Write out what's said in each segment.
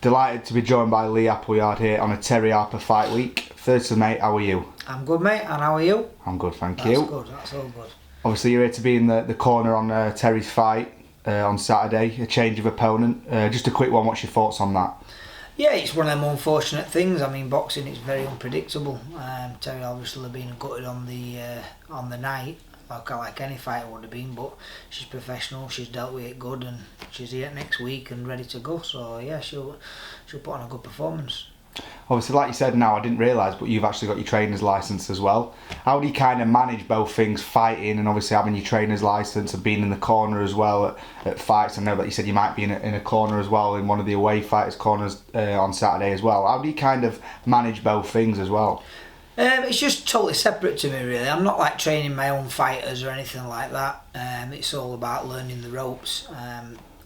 Delighted to be joined by Lee Appleyard here on a Terry Harper Fight Week. Firstly, mate, how are you? I'm good, mate, and how are you? I'm good, thank you. That's good, that's all good. Obviously, you're here to be in the corner on Terry's fight on Saturday, a change of opponent. Just a quick one, what's your thoughts on that? Yeah, it's one of them unfortunate things. I mean, boxing is very unpredictable. Terry obviously been gutted on the night, like any fighter would have been, but she's professional, she's dealt with it good, and she's here next week and ready to go. So yeah, she'll put on a good performance. Obviously, like you said now, I didn't realise, but you've actually got your trainer's licence as well. How do you kind of manage both things, fighting and obviously having your trainer's licence and being in the corner as well at fights? I know that you said you might be in a corner as well, in one of the away fighters' corners on Saturday as well. How do you kind of manage both things as well? It's just totally separate to me, really. I'm not like training my own fighters or anything like that. It's all about learning the ropes.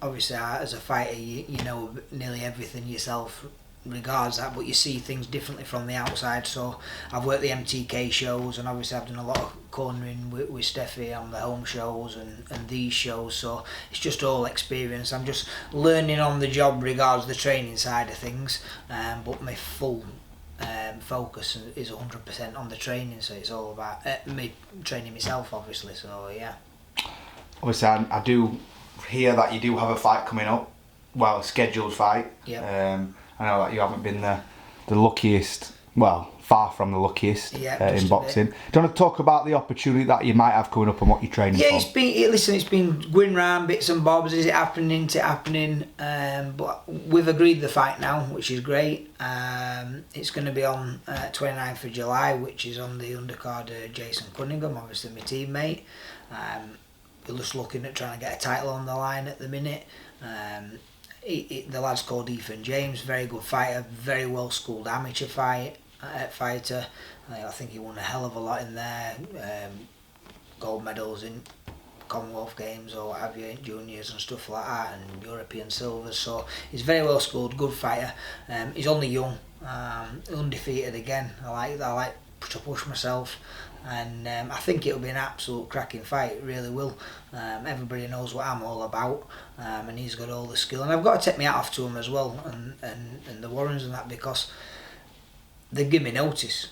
Obviously, as a fighter, you know nearly everything yourself regards that, but you see things differently from the outside. So I've worked the MTK shows, and obviously I've done a lot of cornering with Steffi on the home shows and these shows, so it's just all experience. I'm just learning on the job regards the training side of things, but my full focus is 100% on the training, so it's all about me training myself, obviously. So yeah. Obviously, I do hear that you do have a fight coming up, well, a scheduled fight. Yeah. I know that you haven't been the luckiest, well, far from the luckiest in boxing. Do you want to talk about the opportunity that you might have coming up and what you're training for? Yeah, it's been going round bits and bobs. Is it happening? Is it happening? But we've agreed the fight now, which is great. It's going to be on 29th of July, which is on the undercard Jason Cunningham, obviously my teammate. We're just looking at trying to get a title on the line at the minute. The lad's called Ethan James, very good fighter, very well schooled amateur fighter. I think he won a hell of a lot in there, gold medals in Commonwealth Games or what have you, juniors and stuff like that, and European silvers. So he's very well schooled, good fighter. He's only young, undefeated again. I like to push myself. And I think it'll be an absolute cracking fight, it really will. Everybody knows what I'm all about, and he's got all the skill. And I've got to take my hat off to him as well, and the Warrens and that, because they give me notice.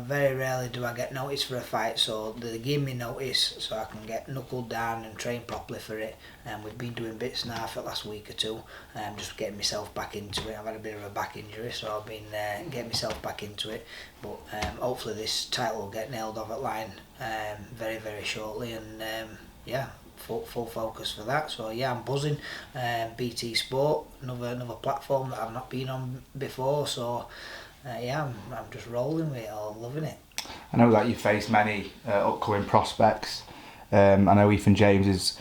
Very rarely do I get notice for a fight, so they give me notice so I can get knuckled down and train properly for it. And we've been doing bits now for the last week or two, just getting myself back into it. I've had a bit of a back injury, so I've been getting myself back into it. But hopefully this title will get nailed off at line very, very shortly, and yeah, full focus for that. So yeah, I'm buzzing. BT Sport, another platform that I've not been on before, so yeah, I'm just rolling with it, all loving it. I know that you face many upcoming prospects. I know Ethan James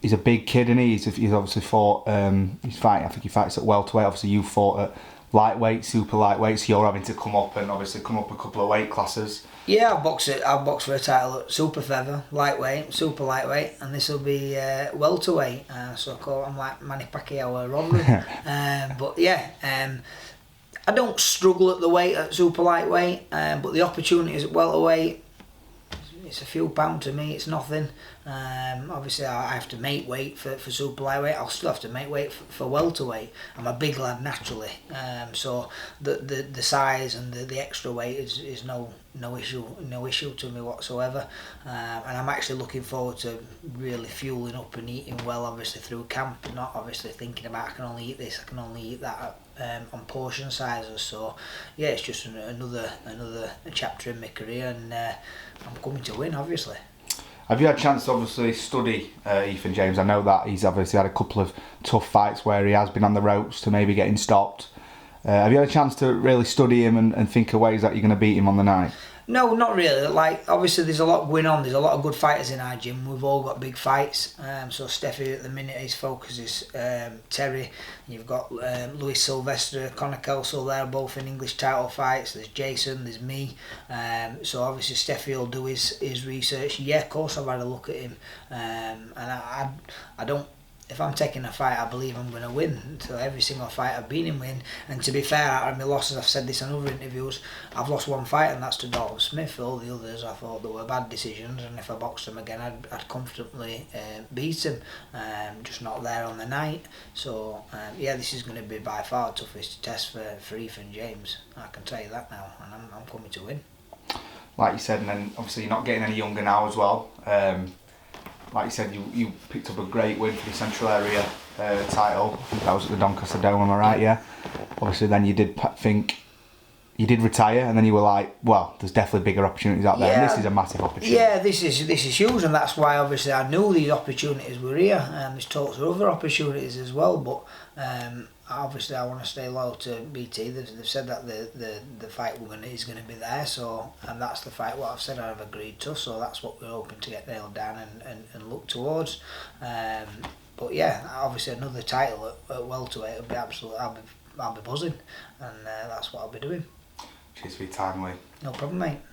he's a big kid, and he's obviously fought. I think he fights at welterweight. Obviously, you fought at lightweight, super lightweight. So you're having to come up a couple of weight classes. Yeah, I've boxed for a title at super feather, lightweight, super lightweight, and this will be welterweight. So I'm like Manny Pacquiao or Rodman. But yeah. I don't struggle at the weight at super lightweight, but the opportunities at welterweight, it's a few pound to me, it's nothing. Obviously I have to make weight for super lightweight. I'll still have to make weight for welterweight. I'm a big lad naturally, so the size and the extra weight is no issue to me whatsoever. And I'm actually looking forward to really fueling up and eating well, obviously through camp, and not obviously thinking about I can only eat this, I can only eat that on portion sizes. So yeah, it's just another chapter in my career, and I'm coming to win, obviously. Have you had a chance to obviously study Ethan James? I know that he's obviously had a couple of tough fights where he has been on the ropes to maybe getting stopped. Have you had a chance to really study him and think of ways that you're going to beat him on the night? No, not really. Like, obviously there's a lot going on. There's a lot of good fighters in our gym. We've all got big fights. So Steffi at the minute, his focus is Terry. You've got Luis Silvestre, Conor Kelso, they're both in English title fights. There's Jason, there's me. So obviously Steffi will do his research. Yeah, of course I've had a look at him. And I don't if I'm taking a fight, I believe I'm going to win. So every single fight I've been in win. And to be fair, out of my losses, I've said this in other interviews, I've lost one fight, and that's to Dalton Smith. All the others, I thought they were bad decisions, and if I boxed them again, I'd comfortably beat them. Just not there on the night. So yeah, this is going to be by far the toughest test for Ethan James. I can tell you that now, and I'm coming to win. Like you said, and then obviously you're not getting any younger now as well. Like you said, you picked up a great win for the Central Area title. I think that was at the Doncaster Dome, am I right? Yeah. Obviously, then you did think you did retire, and then you were like, well, there's definitely bigger opportunities out there. Yeah, and this is a massive opportunity. Yeah, this is huge, and that's why obviously I knew these opportunities were here. There's talks of other opportunities as well, but obviously I want to stay loyal to BT. They've said that the fight is going to be there, so, and that's the fight what I've said I've agreed to, so that's what we're hoping to get nailed down and look towards. But yeah, obviously another title at welterweight would be absolutely, I'll be buzzing, and that's what I'll be doing. Cheers for your time, Lee. No problem, mate.